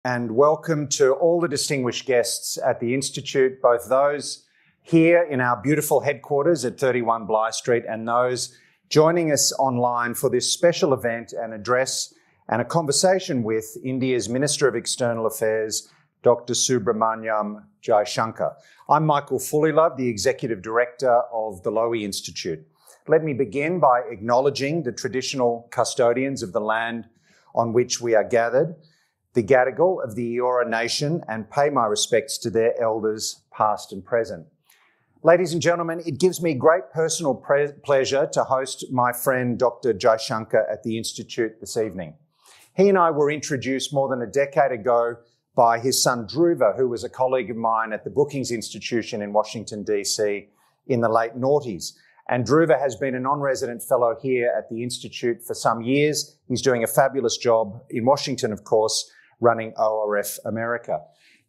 and welcome to all the distinguished guests at the Institute, both those here in our beautiful headquarters at 31 Bligh Street and those joining us online for this special event and address and a conversation with India's Minister of External Affairs, Dr. Subramaniam Jaishankar. I'm Michael Fullilove, the Executive Director of the Lowy Institute. Let me begin by acknowledging the traditional custodians of the land on which we are gathered, the Gadigal of the Eora Nation, and pay my respects to their elders, past and present. Ladies and gentlemen, it gives me great personal pleasure to host my friend Dr. Jaishankar at the Institute this evening. He and I were introduced more than a decade ago by his son Dhruva, who was a colleague of mine at the Brookings Institution in Washington, D.C. in the late noughties. And Dhruva has been a non-resident fellow here at the Institute for some years. He's doing a fabulous job in Washington, of course, running ORF America.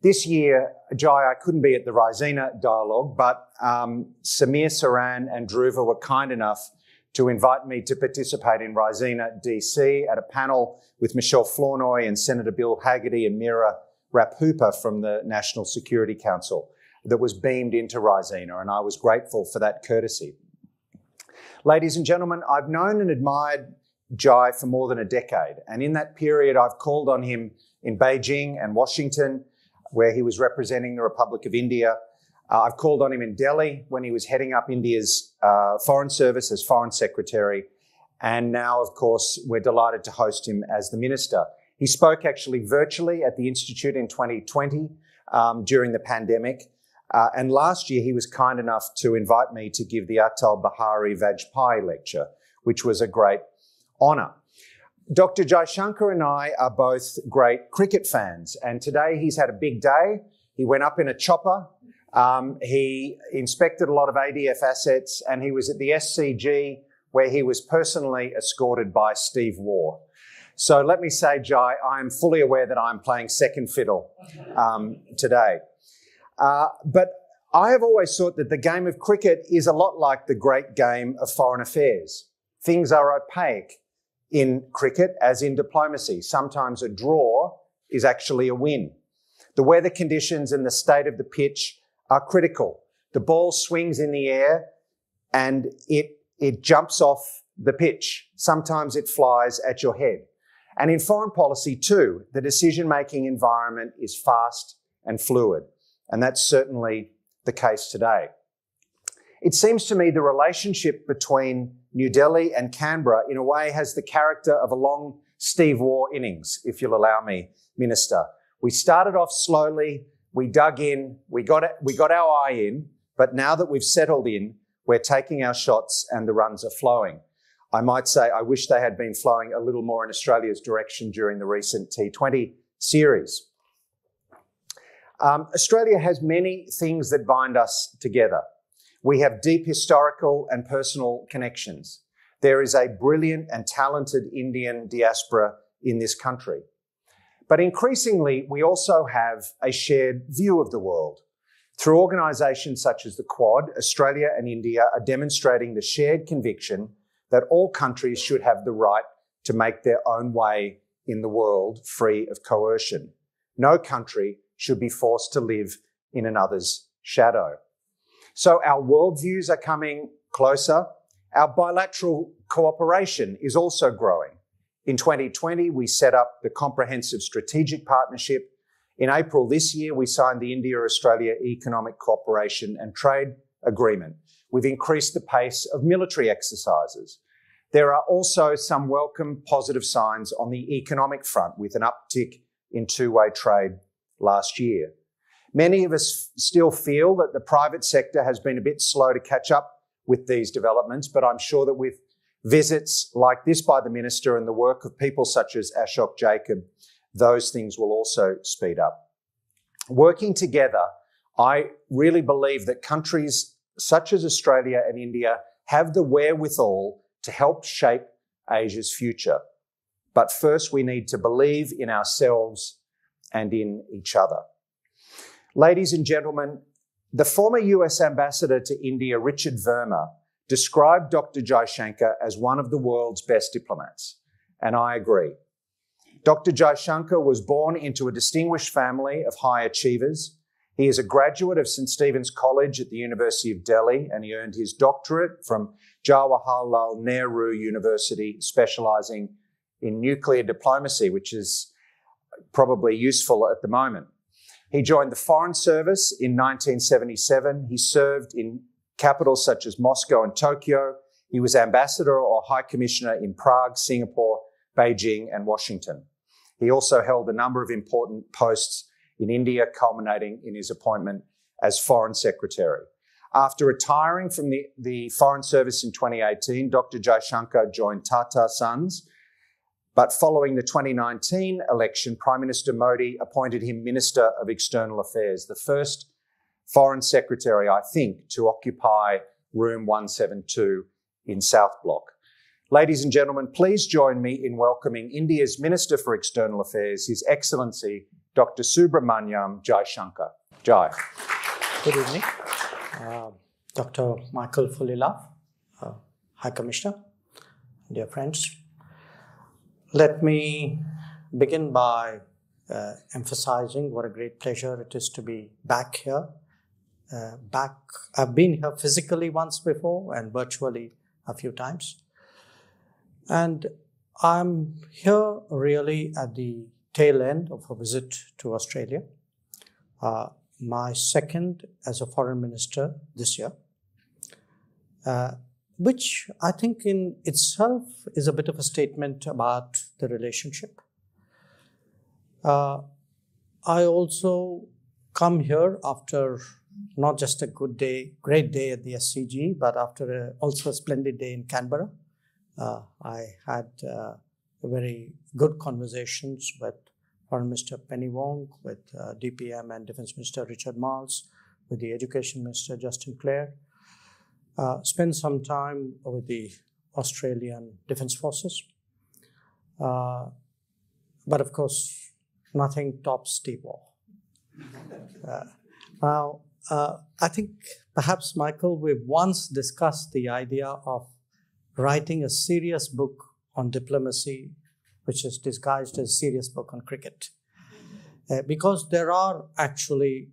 This year, Jai, I couldn't be at the Raisina dialogue, but Samir Saran and Dhruva were kind enough to invite me to participate in Raisina, DC, at a panel with Michelle Flournoy and Senator Bill Haggerty and Mira Raphoopa from the National Security Council that was beamed into Raisina, and I was grateful for that courtesy. Ladies and gentlemen, I've known and admired Jai for more than a decade, and in that period I've called on him in Beijing and Washington, where he was representing the Republic of India. I've called on him in Delhi when he was heading up India's Foreign Service as Foreign Secretary. And now, of course, we're delighted to host him as the Minister. He spoke actually virtually at the Institute in 2020 during the pandemic. And last year, he was kind enough to invite me to give the Atal Bihari Vajpayee lecture, which was a great honour. Dr. Jaishankar and I are both great cricket fans, and today he's had a big day. He went up in a chopper. He inspected a lot of ADF assets, and he was at the SCG where he was personally escorted by Steve Waugh. So let me say, Jai, I am fully aware that I'm playing second fiddle today. But I have always thought that the game of cricket is a lot like the great game of foreign affairs. Things are opaque in cricket as in diplomacy. Sometimes a draw is actually a win. The weather conditions and the state of the pitch are critical. The ball swings in the air and it jumps off the pitch. Sometimes it flies at your head. And in foreign policy too, the decision-making environment is fast and fluid. And that's certainly the case today. It seems to me the relationship between New Delhi and Canberra in a way has the character of a long Steve Waugh innings, if you'll allow me, Minister. We started off slowly, we dug in, we got our eye in, but now that we've settled in, we're taking our shots and the runs are flowing. I might say I wish they had been flowing a little more in Australia's direction during the recent T20 series. Australia has many things that bind us together. We have deep historical and personal connections. There is a brilliant and talented Indian diaspora in this country. But increasingly, we also have a shared view of the world. Through organisations such as the Quad, Australia and India are demonstrating the shared conviction that all countries should have the right to make their own way in the world free of coercion. No country should be forced to live in another's shadow. So our worldviews are coming closer. Our bilateral cooperation is also growing. In 2020, we set up the Comprehensive Strategic Partnership. In April this year, we signed the India-Australia Economic Cooperation and Trade Agreement. We've increased the pace of military exercises. There are also some welcome positive signs on the economic front with an uptick in two-way trade last year. Many of us still feel that the private sector has been a bit slow to catch up with these developments, but I'm sure that with visits like this by the Minister and the work of people such as Ashok Jacob, those things will also speed up. Working together, I really believe that countries such as Australia and India have the wherewithal to help shape Asia's future. But first, we need to believe in ourselves and in each other. Ladies and gentlemen, the former US Ambassador to India, Richard Verma, described Dr. Jaishankar as one of the world's best diplomats, and I agree. Dr. Jaishankar was born into a distinguished family of high achievers. He is a graduate of St. Stephen's College at the University of Delhi, and he earned his doctorate from Jawaharlal Nehru University, specialising in nuclear diplomacy, which is probably useful at the moment. He joined the Foreign Service in 1977. He served in capitals such as Moscow and Tokyo. He was ambassador or high commissioner in Prague, Singapore, Beijing, and Washington. He also held a number of important posts in India, culminating in his appointment as Foreign Secretary. After retiring from the Foreign Service in 2018, Dr. Jaishankar joined Tata Sons. But following the 2019 election, Prime Minister Modi appointed him Minister of External Affairs, the first Foreign Secretary, I think, to occupy room 172 in South Block. Ladies and gentlemen, please join me in welcoming India's Minister for External Affairs, His Excellency, Dr. Subramaniam Jaishankar. Jai. Good evening. Dr. Michael Fulilov, High Commissioner, dear friends. Let me begin by emphasizing what a great pleasure it is to be back here. I've been here physically once before and virtually a few times. And I'm here really at the tail end of a visit to Australia, my second as a foreign minister this year, which I think in itself is a bit of a statement about the relationship. I also come here after not just a great day at the SCG, but after also a splendid day in Canberra. I had very good conversations with Foreign Minister Penny Wong, with DPM and Defence Minister Richard Marles, with the Education Minister Justin Clare. Spent some time with the Australian Defence Forces. But of course, nothing tops Steve Wall. Now, I think perhaps, Michael, we've once discussed the idea of writing a serious book on diplomacy, which is disguised as a serious book on cricket. Because there are actually,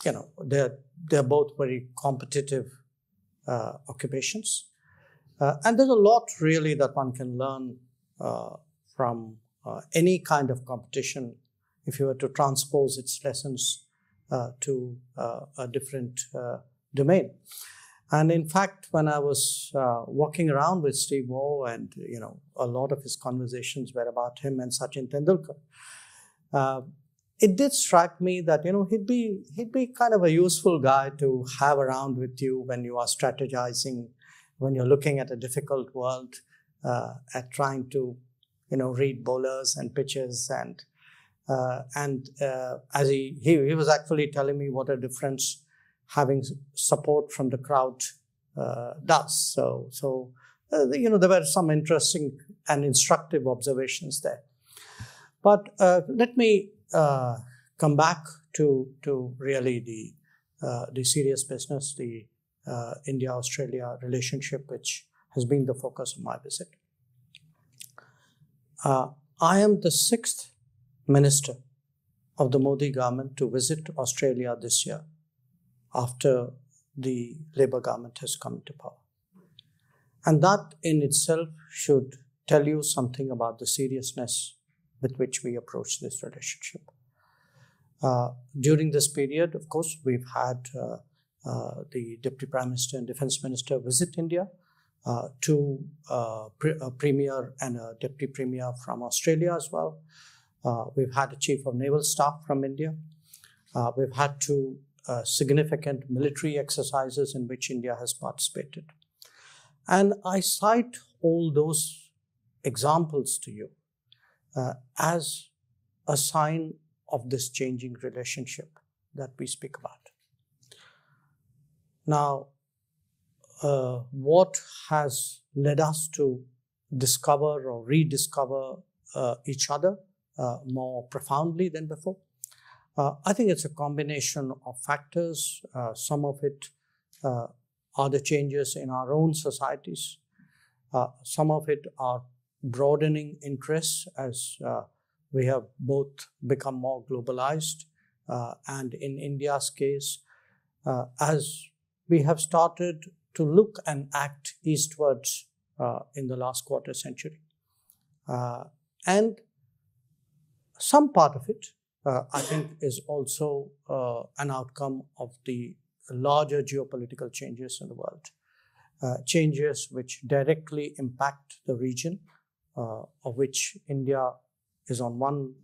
they're both very competitive occupations. And there's a lot really that one can learn from any kind of competition if you were to transpose its lessons to a different domain. And in fact, when I was walking around with Steve Waugh, and a lot of his conversations were about him and Sachin Tendulkar, it did strike me that he'd be kind of a useful guy to have around with you when you are strategizing, when you're looking at a difficult world, at trying to read bowlers and pitches, and as he was actually telling me what a difference having support from the crowd does. So there were some interesting and instructive observations there. But let me come back to really the serious business, the India-Australia relationship, which has been the focus of my visit. I am the 6th minister of the Modi government to visit Australia this year, after the Labour government has come to power. And that in itself should tell you something about the seriousness with which we approach this relationship. During this period, of course, we've had the Deputy Prime Minister and Defence Minister visit India, a Premier and a Deputy Premier from Australia as well. We've had a Chief of Naval Staff from India. We've had two significant military exercises in which India has participated. And I cite all those examples to you as a sign of this changing relationship that we speak about. Now, what has led us to discover or rediscover each other more profoundly than before? I think it's a combination of factors. Some of it are the changes in our own societies. Some of it are broadening interests as we have both become more globalized, and in India's case, as we have started to look and act eastwards in the last quarter century. And some part of it, I think, is also an outcome of the larger geopolitical changes in the world, changes which directly impact the region, of which India is on one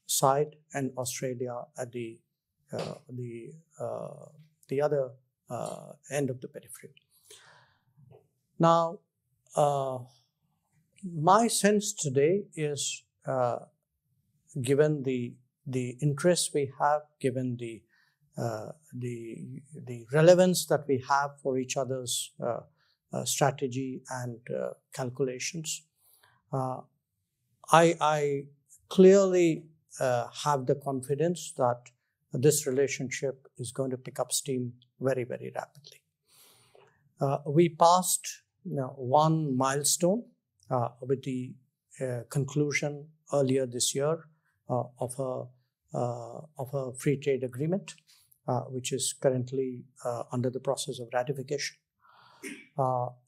side and Australia at the other end of the periphery. Now, my sense today is, given the interest we have, given the relevance that we have for each other's strategy and calculations, I clearly have the confidence that this relationship is going to pick up steam very, very rapidly. We passed one milestone with the conclusion earlier this year of a free trade agreement, which is currently under the process of ratification.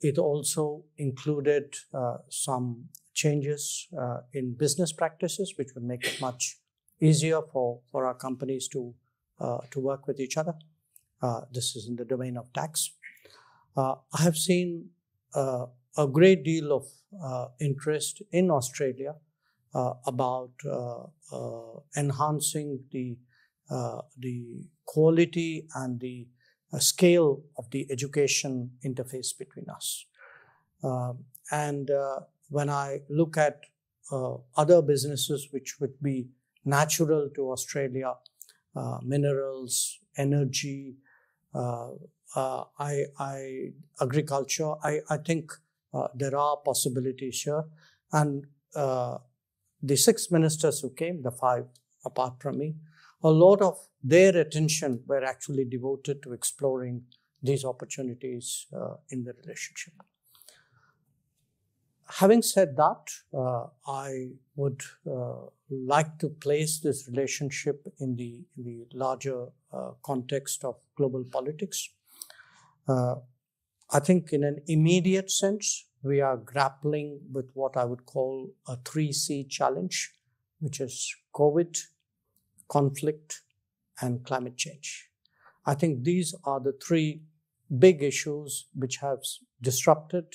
It also included some changes in business practices, which would make it much easier for our companies to work with each other. This is in the domain of tax. I have seen a great deal of interest in Australia about enhancing the quality and the scale of the education interface between us. And when I look at other businesses which would be natural to Australia, minerals, energy, agriculture, I think there are possibilities here. And the 6 ministers who came, the 5 apart from me, a lot of their attention were actually devoted to exploring these opportunities in the relationship. Having said that, I would like to place this relationship in the larger context of global politics. I think in an immediate sense, we are grappling with what I would call a 3C challenge, which is COVID, conflict, and climate change. I think these are the 3 big issues which have disrupted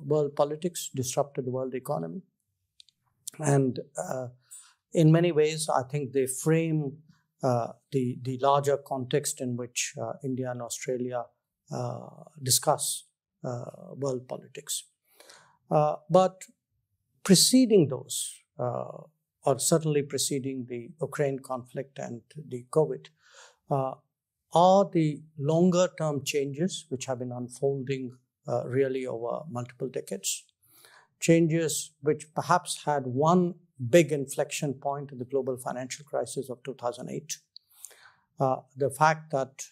world politics, disrupted the world economy. And in many ways, I think they frame the larger context in which India and Australia discuss world politics. But preceding those, or certainly preceding the Ukraine conflict and the COVID, are the longer term changes which have been unfolding really over multiple decades. Changes which perhaps had one big inflection point in the global financial crisis of 2008. The fact that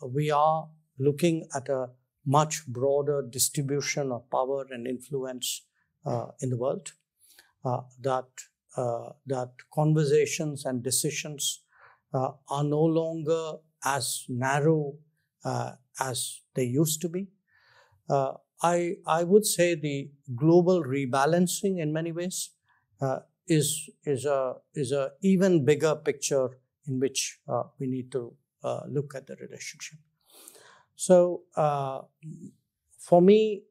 we are looking at a much broader distribution of power and influence in the world, that conversations and decisions are no longer as narrow as they used to be. I would say the global rebalancing in many ways is a even bigger picture in which we need to look at the relationship. So for me,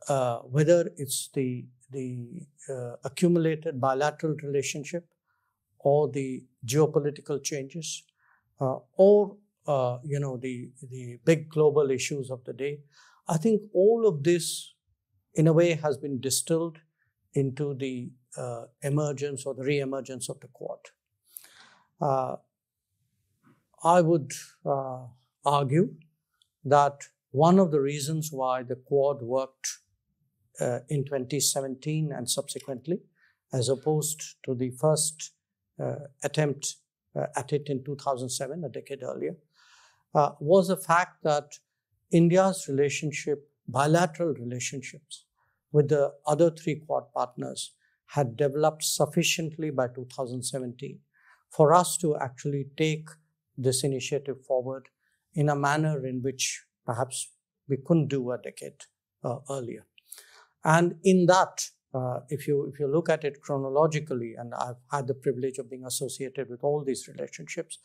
whether it's the accumulated bilateral relationship or the geopolitical changes or the big global issues of the day, I think all of this, in a way, has been distilled into the emergence or the re-emergence of the Quad. I would argue that one of the reasons why the Quad worked in 2017 and subsequently, as opposed to the first attempt at it in 2007, a decade earlier, was the fact that India's relationship, bilateral relationships with the other 3 Quad partners, had developed sufficiently by 2017 for us to actually take this initiative forward in a manner in which perhaps we couldn't do a decade earlier. And in that, if you look at it chronologically, and I've had the privilege of being associated with all these relationships,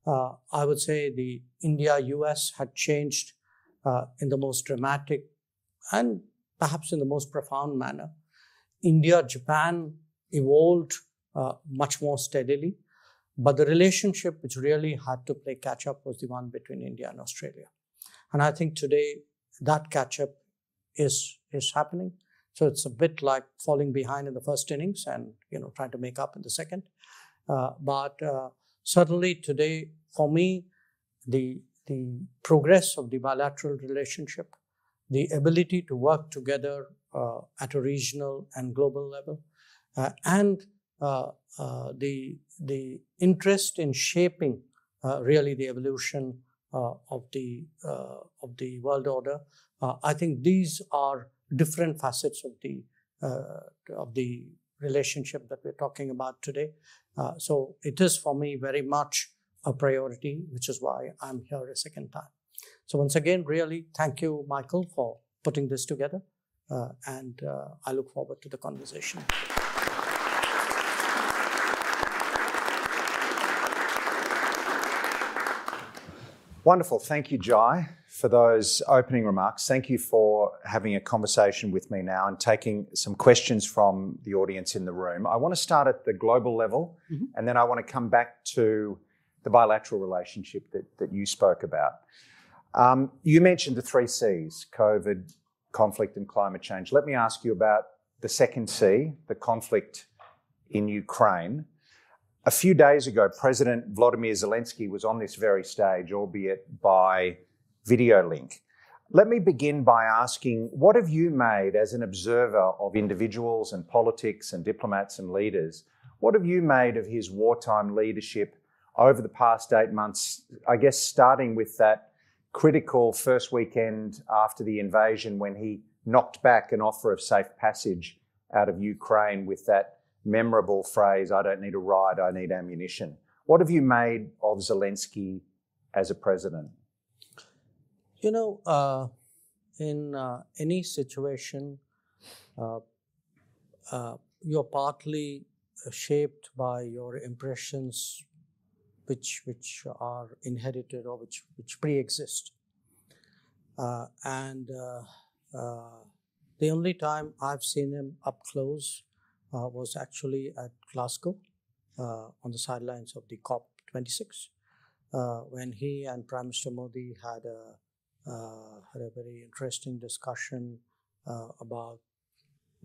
I would say the India-US had changed in the most dramatic and perhaps in the most profound manner. India-Japan evolved much more steadily, but the relationship which really had to play catch-up was the one between India and Australia. And I think today that catch-up is happening. So it's a bit like falling behind in the first innings and trying to make up in the second. But certainly today, for me, the progress of the bilateral relationship, the ability to work together at a regional and global level, and the interest in shaping really the evolution of the world order. I think these are different facets of the relationship that we're talking about today. So it is for me very much a priority, which is why I'm here a second time. So once again, really thank you, Michael, for putting this together. And I look forward to the conversation. Wonderful. Thank you, Jai, for those opening remarks. Thank you for having a conversation with me now and taking some questions from the audience in the room. I want to start at the global level, and then I want to come back to the bilateral relationship that you spoke about. You mentioned the 3 Cs, COVID, conflict and climate change. Let me ask you about the second C, the conflict in Ukraine. A few days ago, President Vladimir Zelensky was on this very stage, albeit by video link. Let me begin by asking, what have you made as an observer of individuals and politics and diplomats and leaders? What have you made of his wartime leadership over the past 8 months, I guess starting with that critical first weekend after the invasion when he knocked back an offer of safe passage out of Ukraine with that memorable phrase, "I don't need a ride, I need ammunition." What have you made of Zelensky as a president? In any situation, you're partly shaped by your impressions which are inherited or which pre-exist. And the only time I've seen him up close was actually at Glasgow on the sidelines of the COP26 when he and Prime Minister Modi had a very interesting discussion about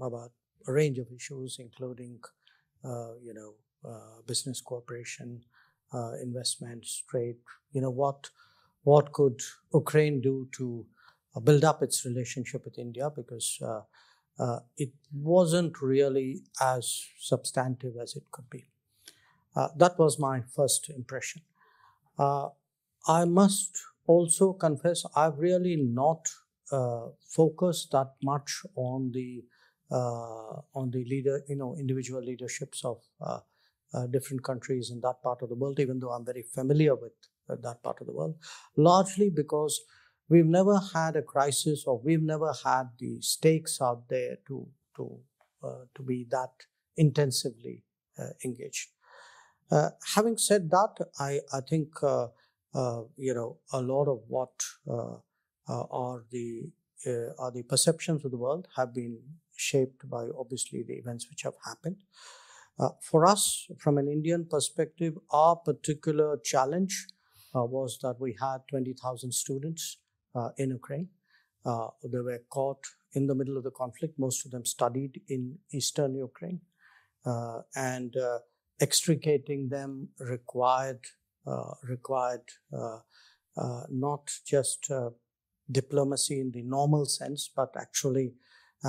a range of issues, including business cooperation, investments, trade. What could Ukraine do to build up its relationship with India, because it wasn't really as substantive as it could be. That was my first impression. I must also confess I've really not focused that much on the individual leaderships of different countries in that part of the world, even though I'm very familiar with that part of the world, largely because we've never had a crisis, or we've never had the stakes out there to be that intensively engaged. Having said that, I think a lot of what are the perceptions of the world have been shaped by obviously the events which have happened. For us, from an Indian perspective, our particular challenge was that we had 20,000 students in Ukraine. They were caught in the middle of the conflict. Most of them studied in eastern Ukraine. And extricating them required not just diplomacy in the normal sense, but actually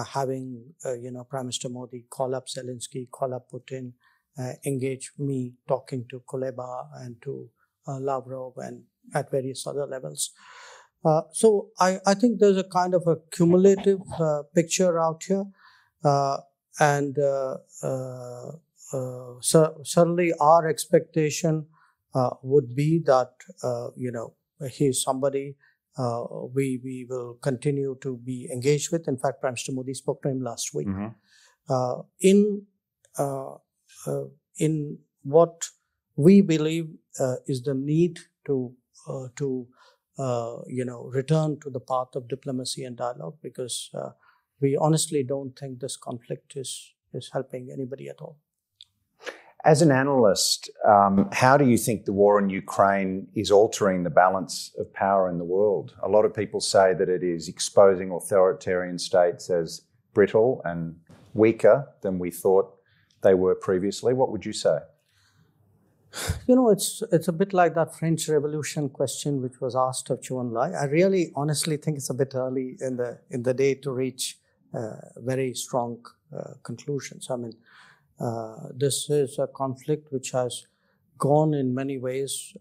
having Prime Minister Modi call up Zelensky, call up Putin, engage me talking to Kuleba and to Lavrov and at various other levels. So I think there's a kind of a cumulative picture out here. certainly our expectation would be that he's somebody we will continue to be engaged with. In fact, Prime Minister Modi spoke to him last week. In what we believe is the need to return to the path of diplomacy and dialogue, because we honestly don't think this conflict is helping anybody at all. As an analyst, how do you think the war in Ukraine is altering the balance of power in the world? A lot of people say that it is exposing authoritarian states as brittle and weaker than we thought they were previously. What would you say? It's a bit like that French Revolution question which was asked of Zhou Enlai. I really honestly think it's a bit early in the day to reach very strong conclusions. I mean, this is a conflict which has gone in many ways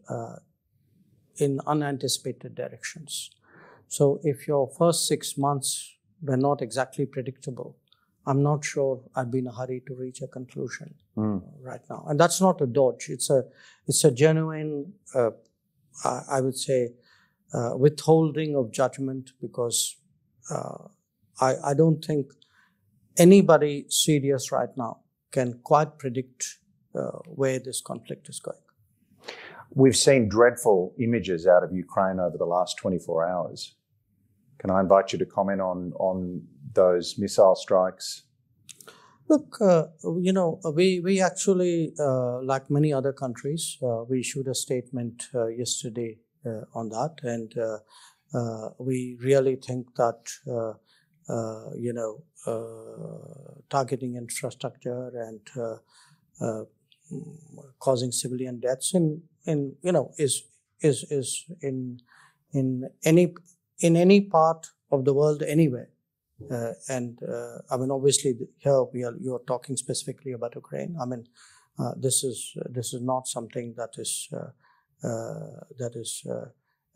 in unanticipated directions. So if your first 6 months were not exactly predictable, I'm not sure I'd be in a hurry to reach a conclusion right now. And that's not a dodge. It's a genuine, I would say, withholding of judgment, because I don't think anybody serious right now can quite predict where this conflict is going. We've seen dreadful images out of Ukraine over the last 24 hours. Can I invite you to comment on those missile strikes? Look, we actually, like many other countries, we issued a statement yesterday on that, and we really think that targeting infrastructure and causing civilian deaths is in any part of the world anywhere. I mean, obviously, here you're talking specifically about Ukraine. I mean, this is not something that is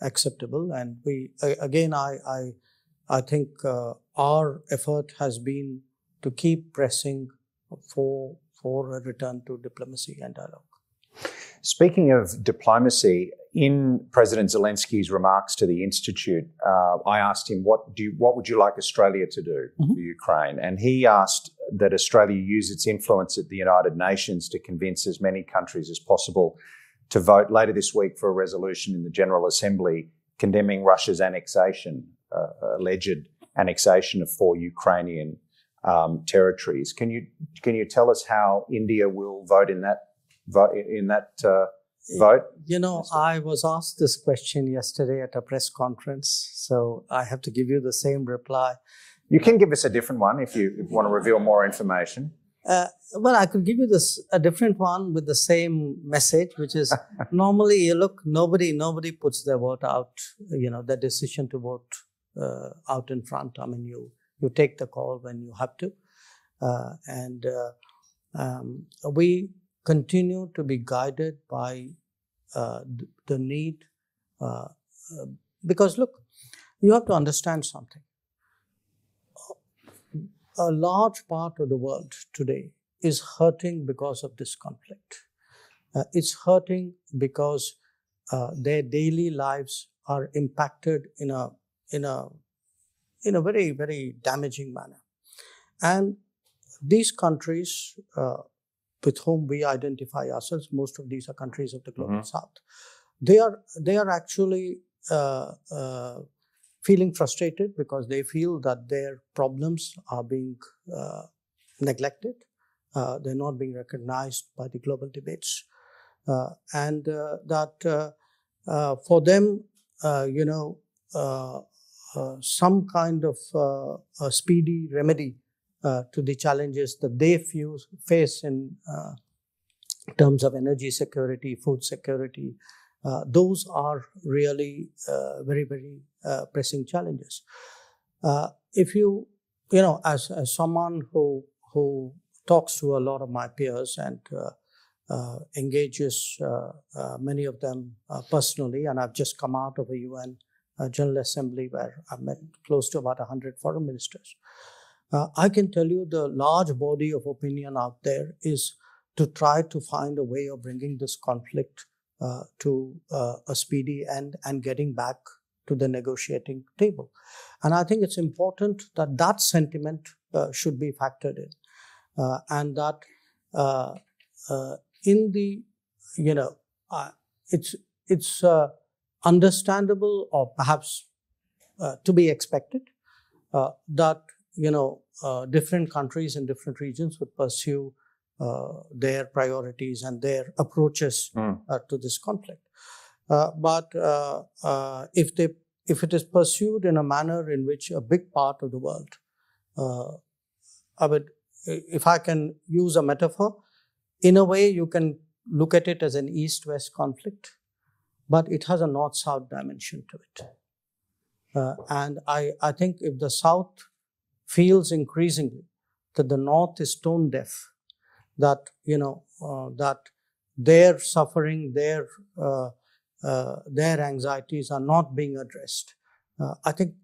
acceptable. And I think our effort has been to keep pressing for a return to diplomacy and dialogue. Speaking of diplomacy, in President Zelensky's remarks to the Institute, I asked him, what would you like Australia to do for Ukraine? And he asked that Australia use its influence at the United Nations to convince as many countries as possible to vote later this week for a resolution in the General Assembly condemning Russia's annexation, alleged annexation of 4 Ukrainian territories. Can you tell us how India will vote in that vote? I was asked this question yesterday at a press conference, so I have to give you the same reply. You can give us a different one if you want to reveal more information. Well, I could give you a different one with the same message, which is normally, nobody puts their vote out, the decision to vote out in front. I mean, you take the call when you have to. We continue to be guided by the need, because look, you have to understand something. A large part of the world today is hurting because of this conflict. It's hurting because their daily lives are impacted in a very, very damaging manner. And these countries with whom we identify ourselves, most of these are countries of the global south. They are actually feeling frustrated because they feel that their problems are being neglected. They're not being recognized by the global debates. And that for them, some kind of a speedy remedy to the challenges that they face in terms of energy security, food security, those are really very, very pressing challenges. If as someone who talks to a lot of my peers and engages many of them personally, and I've just come out of a UN General Assembly where I've met close to about 100 foreign ministers. I can tell you the large body of opinion out there is to try to find a way of bringing this conflict to a speedy end and getting back to the negotiating table. And I think it's important that that sentiment should be factored in, and that in the, it's understandable or perhaps to be expected that, different countries in different regions would pursue their priorities and their approaches to this conflict. But if it is pursued in a manner in which a big part of the world, if I can use a metaphor, in a way you can look at it as an East-West conflict, but it has a North-South dimension to it. And I think if the South feels increasingly that the North is tone deaf, that, that their suffering, their anxieties are not being addressed, I think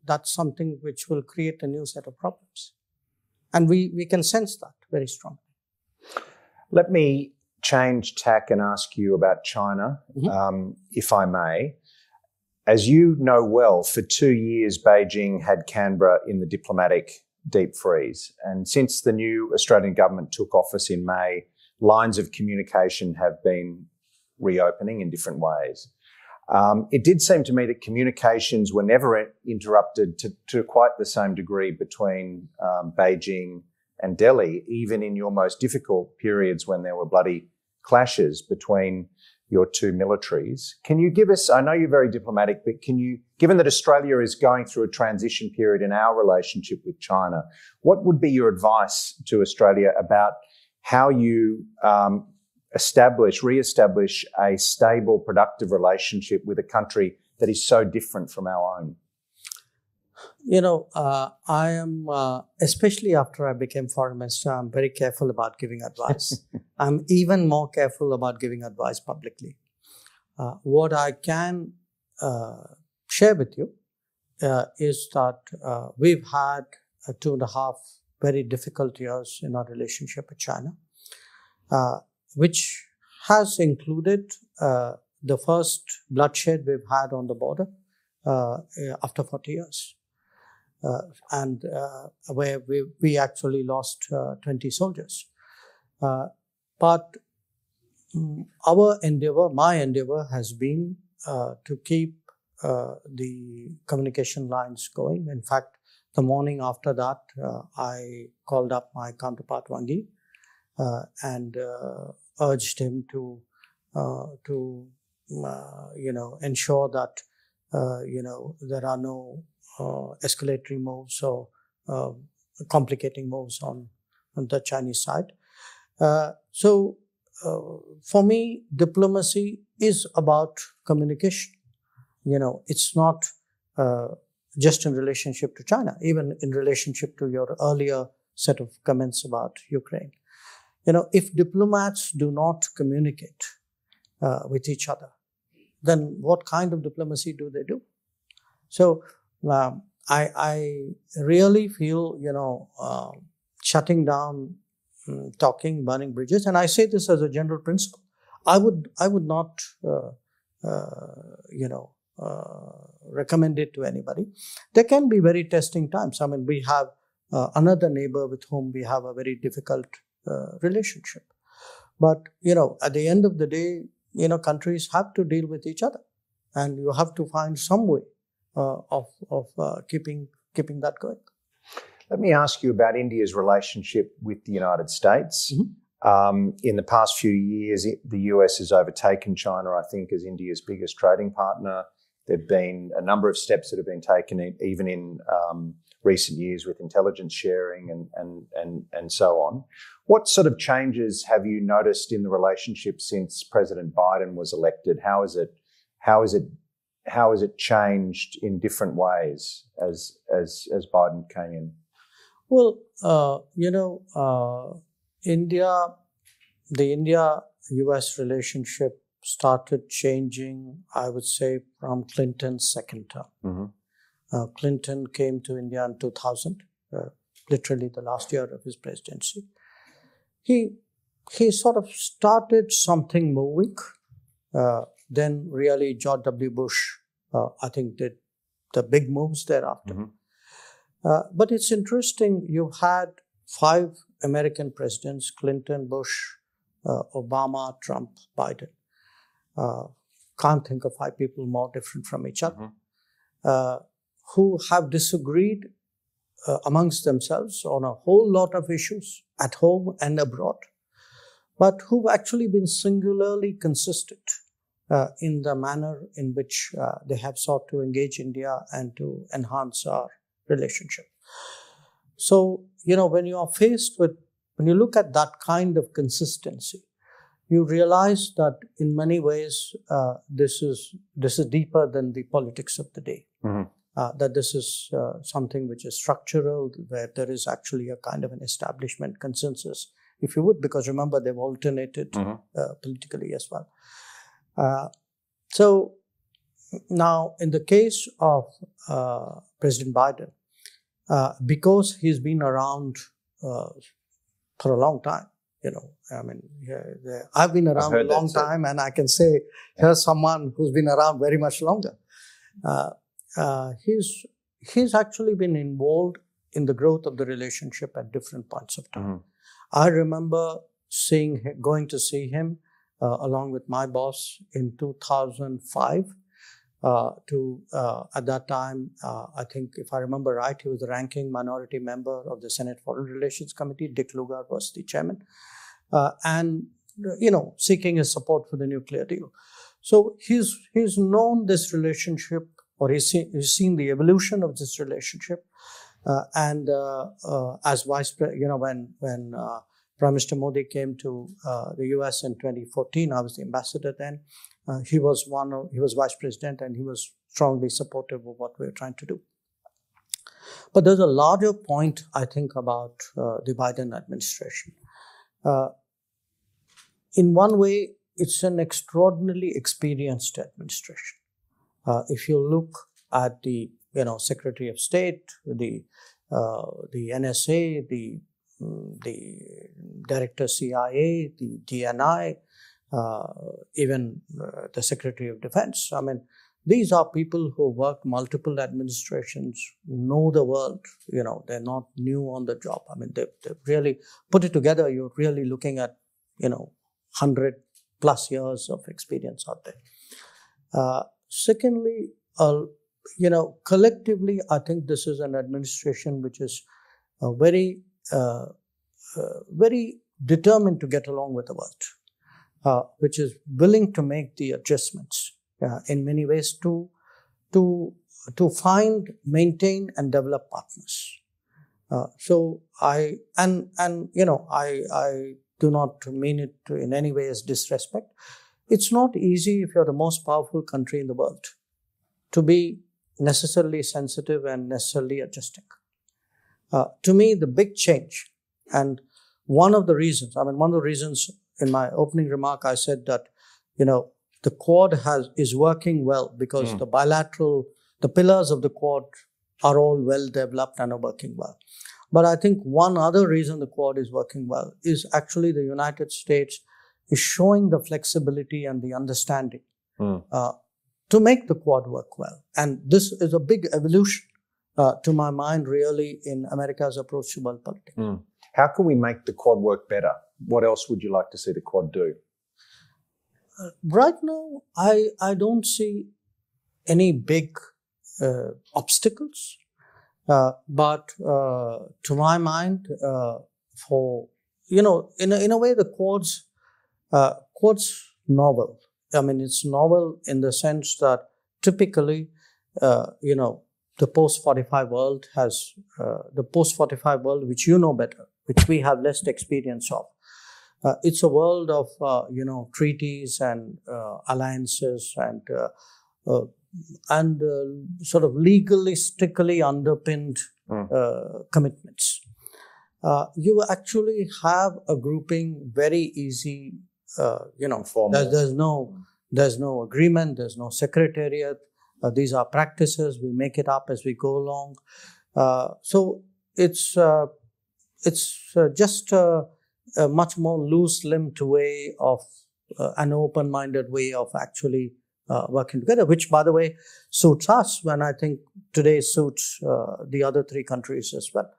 that's something which will create a new set of problems. And we can sense that very strongly. Let me change tack and ask you about China, if I may. As you know well, for 2 years, Beijing had Canberra in the diplomatic deep freeze. And since the new Australian government took office in May, lines of communication have been reopening in different ways. It did seem to me that communications were never interrupted to quite the same degree between Beijing and Delhi, even in your most difficult periods when there were bloody clashes between your two militaries. Can you give us, I know you're very diplomatic, but can you, given that Australia is going through a transition period in our relationship with China, what would be your advice to Australia about how you re-establish a stable, productive relationship with a country that is so different from our own? I am, especially after I became foreign minister, I'm very careful about giving advice. I'm even more careful about giving advice publicly. What I can share with you is that we've had 2.5 very difficult years in our relationship with China, which has included the first bloodshed we've had on the border after 40 years. And where we actually lost 20 soldiers. But my endeavor has been to keep the communication lines going. In fact, the morning after that, I called up my counterpart Wang Yi and urged him to ensure that there are no escalatory moves or complicating moves on the Chinese side. So for me, diplomacy is about communication. It's not just in relationship to China, even in relationship to your earlier set of comments about Ukraine. If diplomats do not communicate with each other, then what kind of diplomacy do they do? So I really feel, shutting down, talking, burning bridges, and I say this as a general principle. I would not, recommend it to anybody. There can be very testing times. I mean, we have another neighbor with whom we have a very difficult relationship. But, at the end of the day, countries have to deal with each other, and you have to find some way of keeping that going. Let me ask you about India's relationship with the United States. In the past few years, the US has overtaken China, I think, as India's biggest trading partner. There have been a number of steps that have been taken, even in recent years, with intelligence sharing and so on. What sort of changes have you noticed in the relationship since President Biden was elected? How has it changed in different ways as Biden came in? Well, the India-US relationship started changing, I would say, from Clinton's second term. Clinton came to India in 2000. literally the last year of his presidency, he sort of started something moving. Then really George W. Bush, I think, did the big moves thereafter. But it's interesting, you had 5 American presidents, Clinton, Bush, Obama, Trump, Biden. Can't think of 5 people more different from each other, who have disagreed amongst themselves on a whole lot of issues at home and abroad, but who've actually been singularly consistent in the manner in which they have sought to engage India and to enhance our relationship. So, when you are faced with, when you look at that kind of consistency, you realize that in many ways this is deeper than the politics of the day. That this is something which is structural, where there is actually a kind of an establishment consensus, if you would, because remember, they've alternated politically as well. So now, in the case of President Biden, because he's been around for a long time, I've been around a long time, and I can say here's someone who's been around very much longer. He's actually been involved in the growth of the relationship at different points of time. I remember going to see him along with my boss in 2005. At that time, I think, if I remember right, he was the ranking minority member of the Senate Foreign Relations Committee. Dick Lugar was the chairman, and seeking his support for the nuclear deal. So he's known this relationship, or he's seen the evolution of this relationship, and as vice president, when Prime Minister Modi came to the US in 2014, I was the ambassador then. He was vice president, and he was strongly supportive of what we were trying to do. But there's a larger point, I think, about the Biden administration. In one way, it's an extraordinarily experienced administration. If you look at the Secretary of State, the NSA, the Director CIA, the DNI, even the Secretary of Defense. These are people who work multiple administrations, know the world. They're not new on the job. They really put it together. You're really looking at 100+ years of experience out there. Secondly, collectively, I think this is an administration which is very determined to get along with the world, which is willing to make the adjustments in many ways to find, maintain, and develop partners. So I do not mean it in any way as disrespect. It's not easy, if you're the most powerful country in the world, to be necessarily sensitive and necessarily adjusting. To me, the big change, and one of the reasons in my opening remark, I said that, the Quad is working well because the pillars of the Quad are all well developed and are working well. But I think one other reason the Quad is working well is actually the United States is showing the flexibility and the understanding to make the Quad work well. And this is a big evolution, to my mind, really, in America's approach to world politics. How can we make the Quad work better? What else would you like to see the Quad do? Right now, I don't see any big obstacles. But to my mind, in a way, the Quad's novel. It's novel in the sense that typically, the post-45 world has the post-45 world, which you know better, which we have less experience of. It's a world of treaties and alliances and sort of legalistically underpinned commitments. You actually have a grouping very easy. There's no agreement. There's no secretariat. These are practices. We make it up as we go along. So it's just a much more loose-limbed way of an open-minded way of actually working together, which, by the way, suits us when I think today suits the other three countries as well.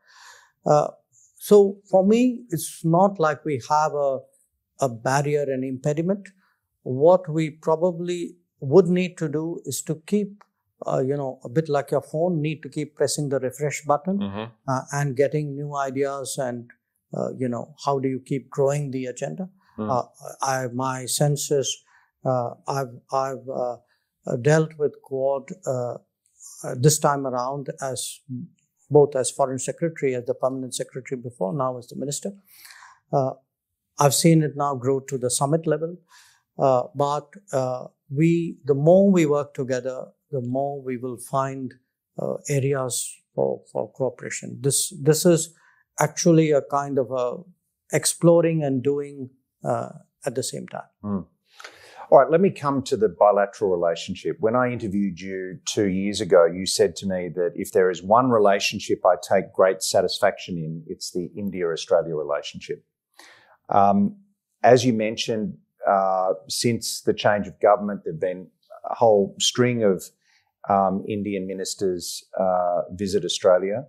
So for me, it's not like we have a barrier and impediment. What we probably would need to do is to keep, a bit like your phone, need to keep pressing the refresh button and getting new ideas and, how do you keep growing the agenda? My sense is I've dealt with Quad this time around as both as Foreign Secretary, as the Permanent Secretary before, now as the Minister. I've seen it now grow to the summit level. But the more we work together, the more we will find areas for cooperation. This is actually a kind of exploring and doing at the same time. All right, let me come to the bilateral relationship. When I interviewed you 2 years ago, you said to me that if there is one relationship I take great satisfaction in, it's the India-Australia relationship. As you mentioned, since the change of government, there have been a whole string of Indian ministers visit Australia.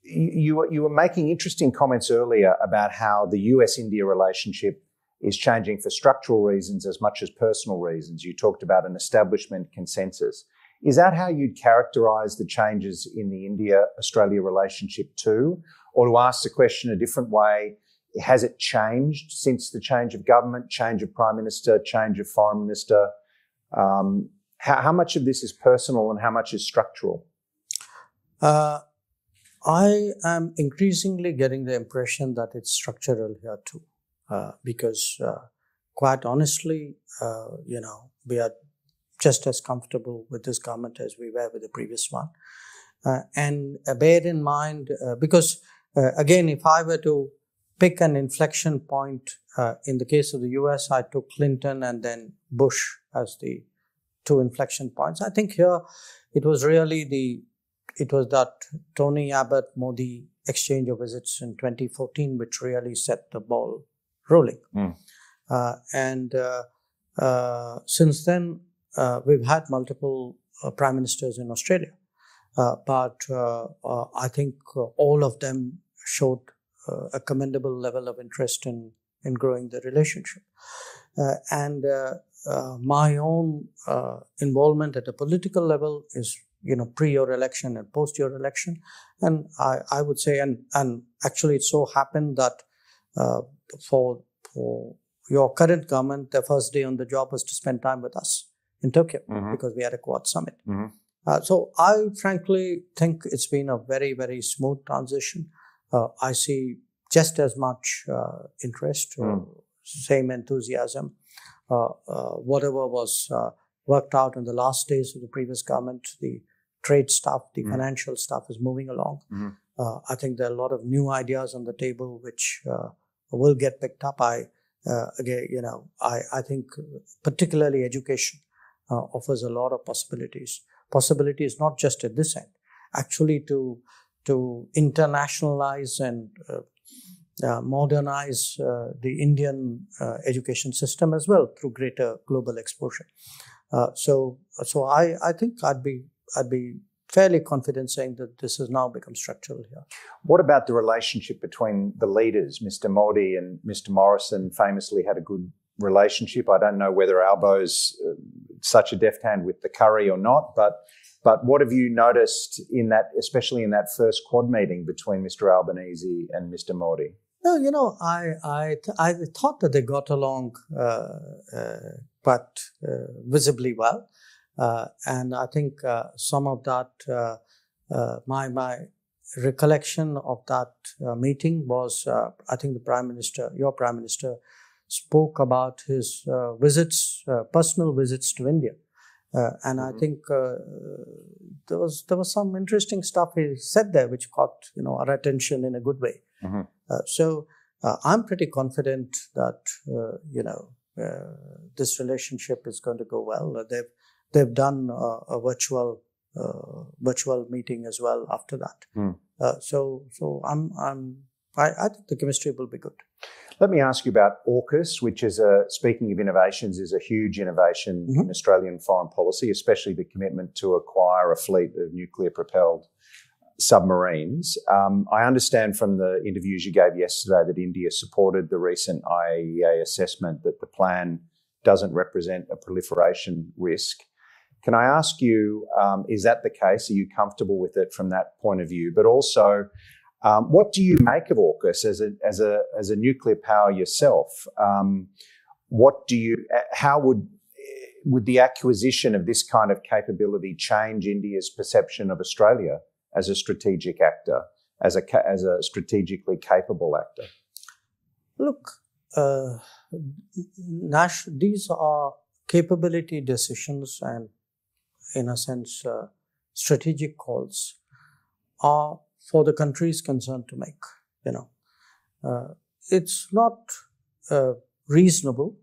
You were making interesting comments earlier about how the US-India relationship is changing for structural reasons as much as personal reasons. You talked about an establishment consensus. Is that how you'd characterise the changes in the India-Australia relationship too? Or to ask the question a different way, has it changed since the change of government, change of Prime Minister, change of Foreign Minister? How much of this is personal and how much is structural? I am increasingly getting the impression that it's structural here too. Because quite honestly, we are just as comfortable with this government as we were with the previous one. And bear in mind, because again, if I were to pick an inflection point, in the case of the US, I took Clinton and then Bush as the two inflection points. I think here it was really that Tony Abbott-Modi exchange of visits in 2014, which really set the ball rolling. Since then, we've had multiple prime ministers in Australia, but I think all of them showed a commendable level of interest in growing the relationship. My own involvement at a political level is, pre your election and post your election, and I would say, and actually it so happened that for your current government, the first day on the job was to spend time with us in Tokyo because we had a Quad summit. So I frankly think it's been a very, very smooth transition. I see just as much interest, same enthusiasm. Whatever was worked out in the last days of the previous government, the trade stuff, the financial stuff is moving along. I think there are a lot of new ideas on the table which will get picked up. I think particularly education offers a lot of possibilities. Possibilities not just at this end, actually to internationalize and modernize the Indian education system as well through greater global exposure. So I think I'd be fairly confident saying that this has now become structural here. What about the relationship between the leaders? Mr. Modi and Mr. Morrison famously had a good relationship. I don't know whether Albo's such a deft hand with the curry or not, but what have you noticed in that, especially in that first Quad meeting between Mr. Albanese and Mr. Modi? No, I thought that they got along quite visibly well. And I think some of that, my recollection of that meeting was, I think your Prime Minister, spoke about his personal visits to India. And I think there was some interesting stuff he said there which caught our attention in a good way. So I'm pretty confident that this relationship is going to go well. They've done a virtual virtual meeting as well after that. So I think the chemistry will be good. Let me ask you about AUKUS, which is speaking of innovations, is a huge innovation in Australian foreign policy, especially the commitment to acquire a fleet of nuclear-propelled submarines. I understand from the interviews you gave yesterday that India supported the recent IAEA assessment that the plan doesn't represent a proliferation risk. Can I ask you, is that the case? Are you comfortable with it from that point of view? But also, what do you make of AUKUS as a nuclear power yourself? How would the acquisition of this kind of capability change India's perception of Australia as a strategic actor, as a strategically capable actor? Look, these are capability decisions and, in a sense, strategic calls are for the countries concerned to make. It's not reasonable,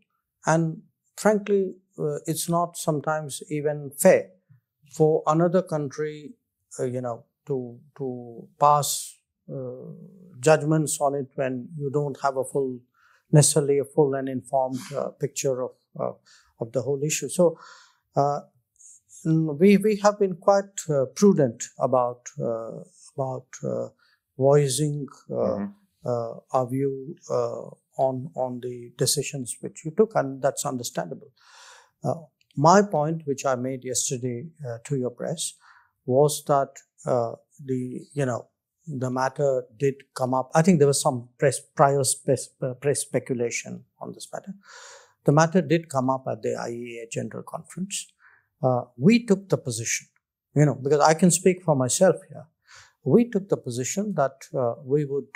and frankly, it's not sometimes even fair for another country, to pass judgments on it when you don't have necessarily a full and informed picture of the whole issue. So we have been quite prudent about voicing our view on the decisions which you took, and that's understandable. My point, which I made yesterday to your press, was that the matter did come up. I think there was some press speculation on this matter. The matter did come up at the IAEA General Conference. We took the position, because I can speak for myself here. We took the position that we would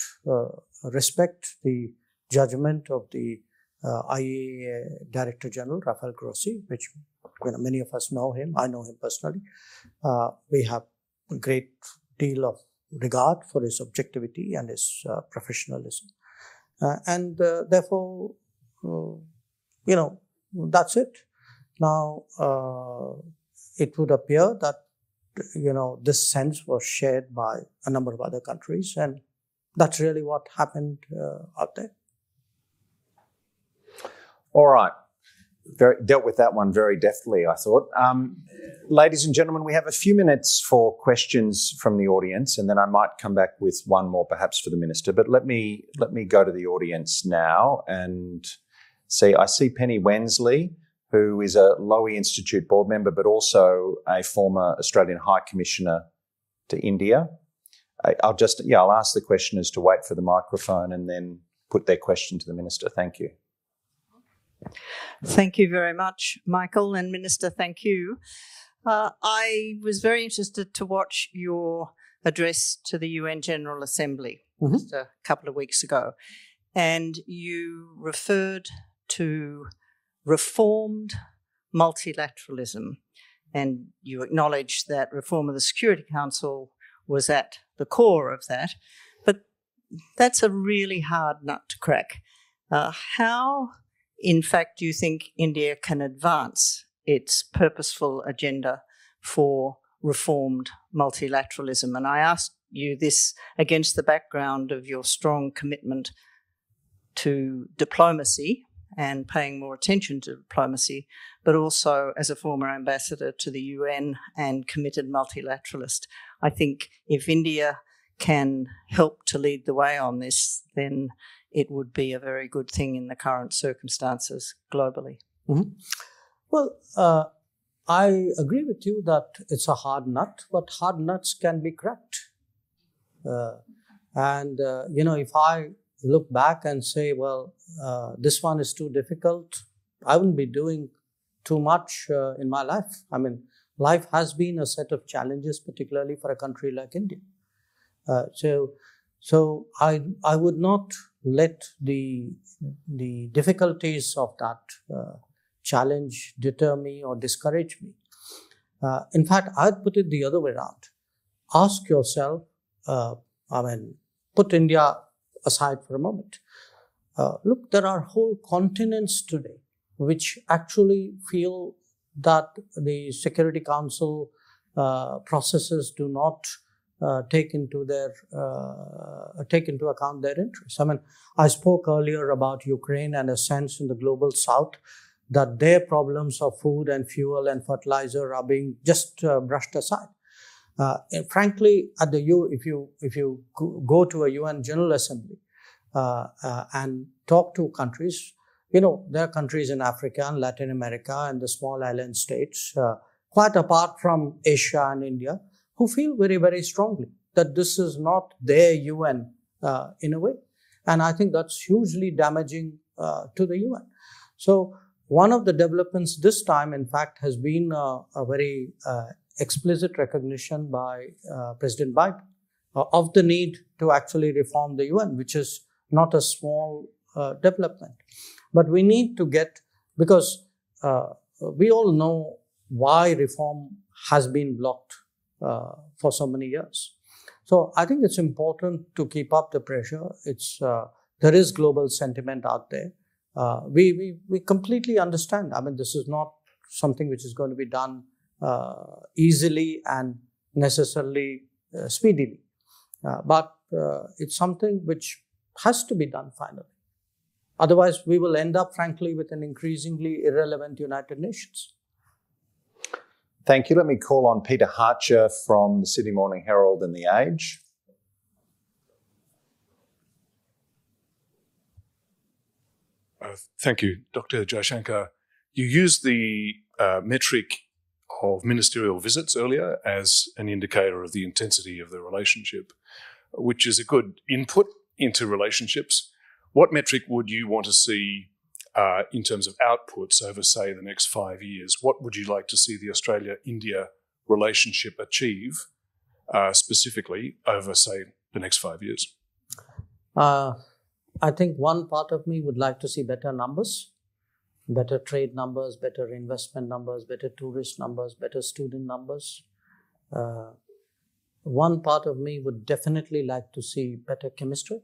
respect the judgment of the IAEA Director General, Rafael Grossi, which many of us know him. I know him personally. We have a great deal of regard for his objectivity and his professionalism. And therefore, that's it. Now, it would appear that, this sense was shared by a number of other countries, and that's really what happened out there. All right. Dealt with that one very deftly, I thought. Ladies and gentlemen, we have a few minutes for questions from the audience, and then I might come back with one more perhaps for the Minister. But let me go to the audience now and see. I see Penny Wensley, who is a Lowy Institute board member, but also a former Australian High Commissioner to India. I'll ask the questioners to wait for the microphone and then put their question to the Minister. Thank you. Thank you very much, Michael, and Minister, thank you. I was very interested to watch your address to the UN General Assembly just a couple of weeks ago, and you referred to reformed multilateralism, and you acknowledged that reform of the Security Council was at the core of that, but that's a really hard nut to crack. How, in fact, do you think India can advance its purposeful agenda for reformed multilateralism? And I ask you this against the background of your strong commitment to diplomacy and paying more attention to diplomacy, but also as a former ambassador to the UN and committed multilateralist. I think if India can help to lead the way on this, then it would be a very good thing in the current circumstances globally. Well, I agree with you that it's a hard nut, but hard nuts can be cracked. If I look back and say, well, this one is too difficult, I wouldn't be doing too much in my life. I mean, life has been a set of challenges, particularly for a country like India. So I would not let the difficulties of that challenge deter me or discourage me. In fact, I'd put it the other way around. Ask yourself, put India aside for a moment. Look, there are whole continents today which actually feel that the Security Council processes do not take into account their interests. I mean, I spoke earlier about Ukraine and a sense in the global south that their problems of food and fuel and fertilizer are being just brushed aside. And frankly, if you go to a UN General Assembly and talk to countries, there are countries in Africa and Latin America and the small island states, quite apart from Asia and India, who feel very, very strongly that this is not their UN in a way. And I think that's hugely damaging to the UN. So one of the developments this time, in fact, has been a very explicit recognition by President Biden of the need to actually reform the UN, which is not a small development. But we need to because we all know why reform has been blocked for so many years. So I think it's important to keep up the pressure. There is global sentiment out there. We completely understand. I mean, this is not something which is going to be done easily and necessarily speedily. But it's something which has to be done finally. Otherwise, we will end up, frankly, with an increasingly irrelevant United Nations. Thank you. Let me call on Peter Harcher from the Sydney Morning Herald and The Age. Thank you, Dr. Jaishankar. You used the metric of ministerial visits earlier as an indicator of the intensity of the relationship, which is a good input into relationships. What metric would you want to see in terms of outputs over, say, the next 5 years? What would you like to see the Australia-India relationship achieve specifically over, say, the next 5 years? I think one part of me would like to see better numbers, better trade numbers, better investment numbers, better tourist numbers, better student numbers. One part of me would definitely like to see better chemistry,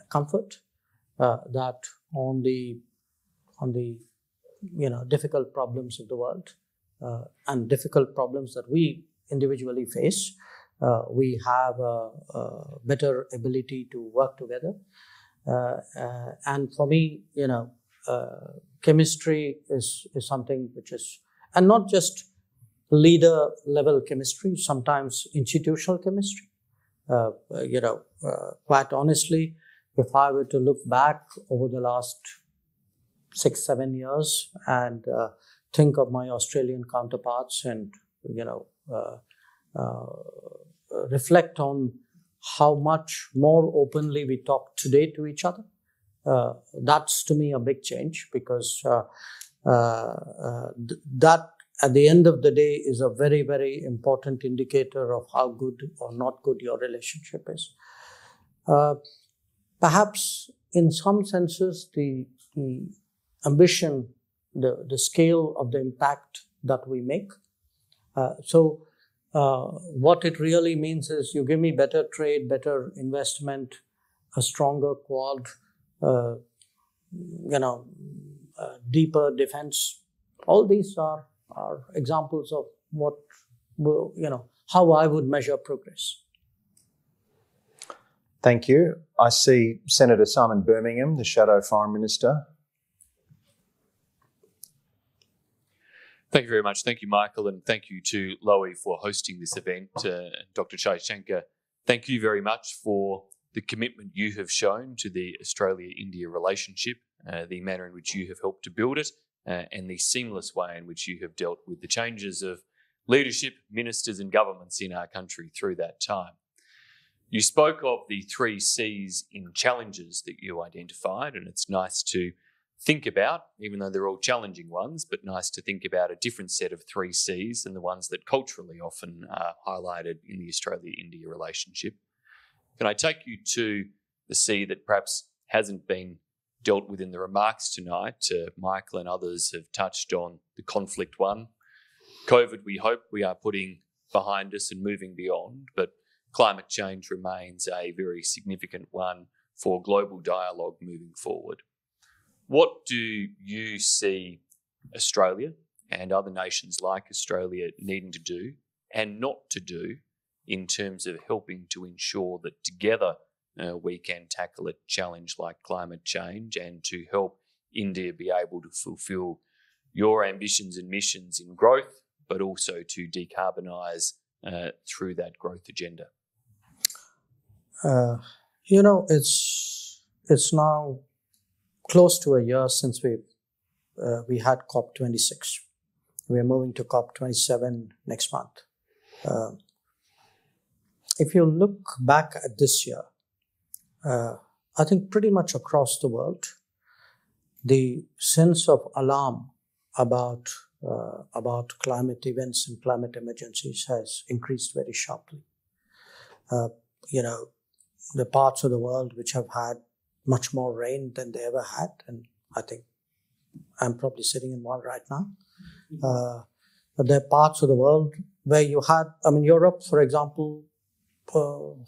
comfort, that on the difficult problems of the world and difficult problems that we individually face, we have a better ability to work together. And for me, chemistry is something which is, and not just leader level chemistry, sometimes institutional chemistry. Quite honestly, if I were to look back over the last 6-7 years and think of my Australian counterparts and, reflect on how much more openly we talk today to each other, that's to me a big change, because that at the end of the day is a very, very important indicator of how good or not good your relationship is. Perhaps in some senses, the ambition, the scale of the impact that we make. What it really means is you give me better trade, better investment, a stronger Quad, deeper defense. All these are examples of what, how I would measure progress. Thank you. I see Senator Simon Birmingham, the Shadow Foreign Minister. Thank you very much. Thank you, Michael, and thank you to Lowy for hosting this event. Dr. Jaishankar, thank you very much for the commitment you have shown to the Australia-India relationship, the manner in which you have helped to build it, and the seamless way in which you have dealt with the changes of leadership, ministers and governments in our country through that time. You spoke of the 3 C's in challenges that you identified, and it's nice to think about, even though they're all challenging ones, but nice to think about a different set of 3 C's than the ones that culturally often are highlighted in the Australia-India relationship. Can I take you to the C that perhaps hasn't been dealt with in the remarks tonight? Michael and others have touched on the conflict one. COVID, we hope we are putting behind us and moving beyond, but climate change remains a very significant one for global dialogue moving forward. What do you see Australia and other nations like Australia needing to do and not to do in terms of helping to ensure that together we can tackle a challenge like climate change and to help India be able to fulfill your ambitions and missions in growth, but also to decarbonise through that growth agenda? It's now close to a year since we had COP26. We are moving to COP27 next month. If you look back at this year, I think pretty much across the world, the sense of alarm about climate events and climate emergencies has increased very sharply. The parts of the world which have had much more rain than they ever had, and I think I'm probably sitting in one right now. But there are parts of the world where you had, Europe, for example,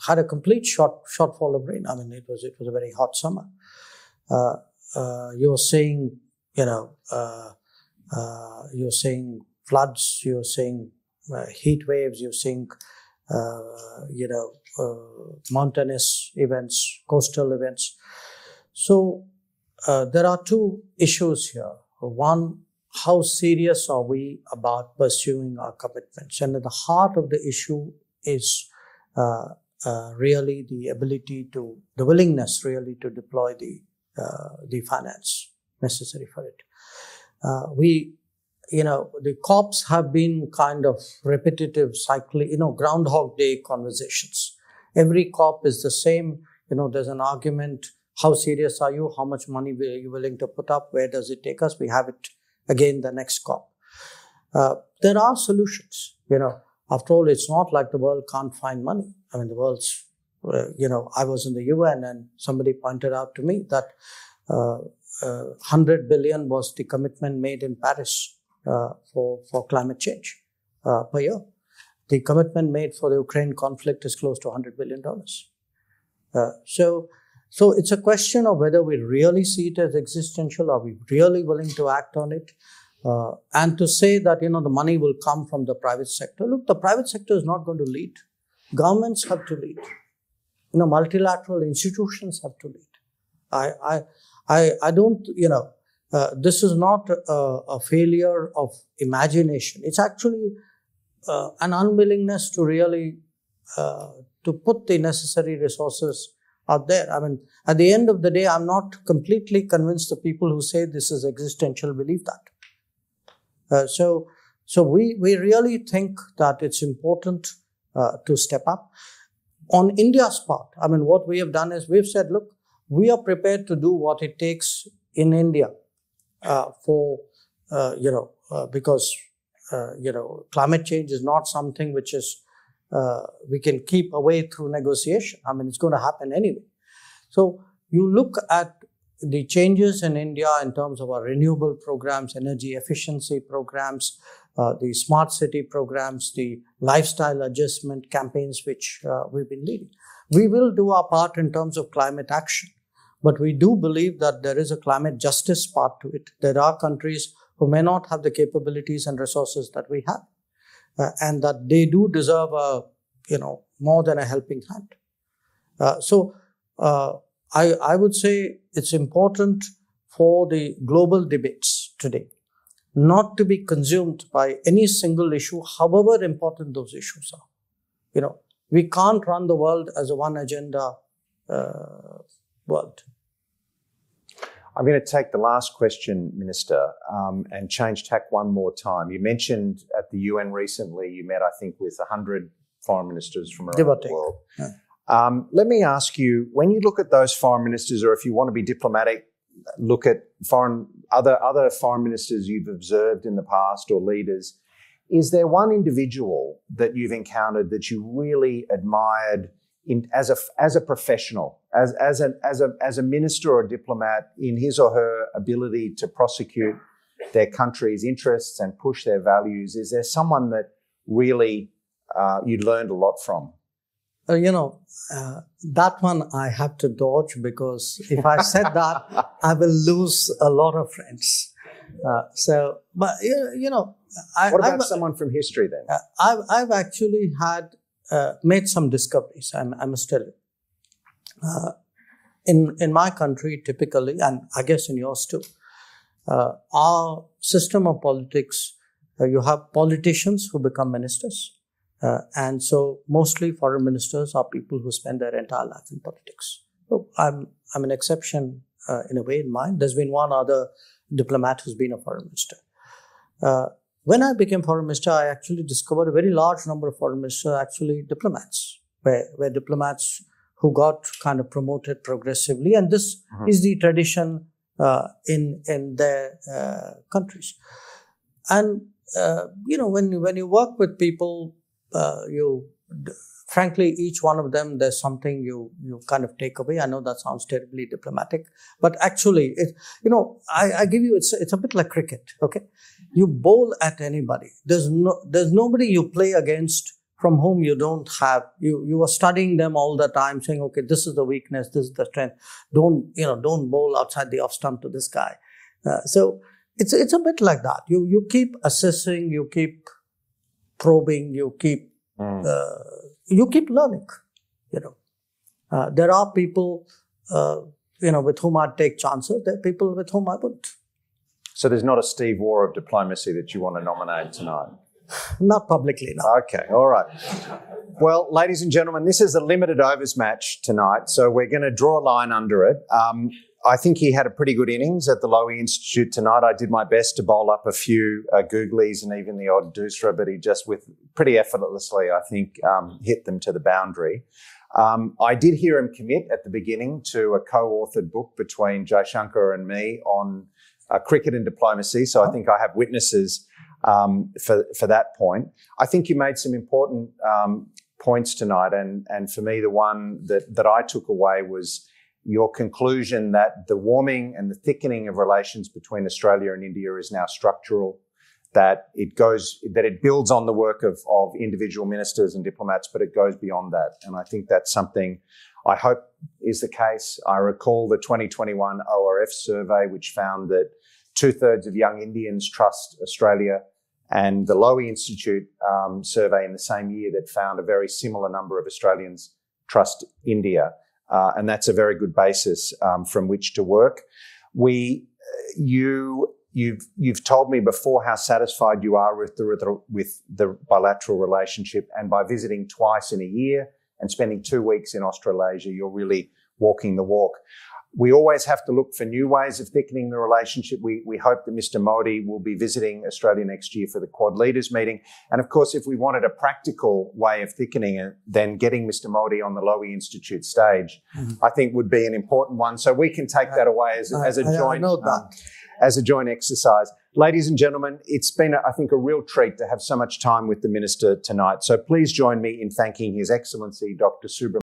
had a complete shortfall of rain. It was a very hot summer. You're seeing, you're seeing floods, you're seeing heat waves, you're seeing, mountainous events, coastal events. So there are two issues here. One, how serious are we about pursuing our commitments? And at the heart of the issue is really the willingness really to deploy the finance necessary for it. The COPs have been kind of repetitive cycling, Groundhog Day conversations. Every COP is the same. There's an argument. How serious are you? How much money are you willing to put up? Where does it take us? We have it again the next COP. There are solutions. After all, it's not like the world can't find money. The world's, I was in the UN and somebody pointed out to me that 100 billion was the commitment made in Paris for climate change per year. The commitment made for the Ukraine conflict is close to $100 billion. So it's a question of whether we really see it as existential. Are we really willing to act on it? And to say that, the money will come from the private sector. Look, the private sector is not going to lead. Governments have to lead. Multilateral institutions have to lead. I don't, this is not a failure of imagination. It's actually an unwillingness to really, to put the necessary resources out there. At the end of the day, I'm not completely convinced the people who say this is existential believe that. So we really think that it's important to step up. On India's part, what we have done is we've said, look, we are prepared to do what it takes in India because climate change is not something which is we can keep away through negotiation. It's going to happen anyway. So you look at the changes in India in terms of our renewable programs, energy efficiency programs, the smart city programs, the lifestyle adjustment campaigns which we've been leading. We will do our part in terms of climate action, but we do believe that there is a climate justice part to it. There are countries who may not have the capabilities and resources that we have, and that they do deserve more than a helping hand. So I would say it's important for the global debates today not to be consumed by any single issue, however important those issues are. We can't run the world as a one agenda world. I'm going to take the last question, Minister, and change tack one more time. You mentioned at the UN recently, you met, I think, with 100 foreign ministers from around the world. Yeah. Let me ask you, when you look at those foreign ministers, or if you want to be diplomatic, look at other foreign ministers you've observed in the past or leaders, is there one individual that you've encountered that you really admired as a professional, as a minister or a diplomat, in his or her ability to prosecute their country's interests and push their values? Is there someone that really you learned a lot from? That one I have to dodge, because if I said that, I will lose a lot of friends. But What about someone from history then? I've actually made some discoveries. I must tell you. In my country, typically, and I guess in yours too, our system of politics, you have politicians who become ministers. And so mostly foreign ministers are people who spend their entire life in politics. So I'm an exception in a way in mind. There's been one other diplomat who's been a foreign minister. When I became foreign minister, I actually discovered a very large number of foreign ministers are actually diplomats, where diplomats who got kind of promoted progressively. And this is the tradition in their countries. And, when you work with people, frankly, each one of them, there's something you kind of take away. I know that sounds terribly diplomatic, but actually, I give you, it's a bit like cricket, okay? You bowl at anybody. There's nobody you play against from whom you don't have, you are studying them all the time, saying, okay, this is the weakness, this is the strength. Don't bowl outside the off stump to this guy. So it's a bit like that. You keep assessing, you keep probing, you keep learning. There are people, with whom I'd take chances. There are people with whom I wouldn't. So there's not a Steve Waugh of diplomacy that you want to nominate tonight? Not publicly, no. Okay, all right. Well, ladies and gentlemen, this is a limited overs match tonight, so we're going to draw a line under it. I think he had a pretty good innings at the Lowy Institute tonight. I did my best to bowl up a few googlies and even the odd doosra, but he just pretty effortlessly, I think, hit them to the boundary. I did hear him commit at the beginning to a co-authored book between Jaishankar and me on cricket and diplomacy, so I think I have witnesses for that point. I think you made some important points tonight, and for me, the one that I took away was your conclusion that the warming and the thickening of relations between Australia and India is now structural, that it builds on the work of individual ministers and diplomats, but it goes beyond that. And I think that's something I hope is the case. I recall the 2021 ORF survey, which found that 2/3 of young Indians trust Australia, and the Lowy Institute survey in the same year that found a very similar number of Australians trust India. And that's a very good basis from which to work. You've told me before how satisfied you are with the bilateral relationship, and by visiting twice in a year and spending 2 weeks in Australasia, you're really walking the walk. We always have to look for new ways of thickening the relationship. We hope that Mr. Modi will be visiting Australia next year for the Quad Leaders meeting. And of course, if we wanted a practical way of thickening it, then getting Mr. Modi on the Lowy Institute stage, I think would be an important one. So we can take that away as a joint exercise. Ladies and gentlemen, it's been, I think, a real treat to have so much time with the Minister tonight. So please join me in thanking His Excellency, Dr. Subramanian.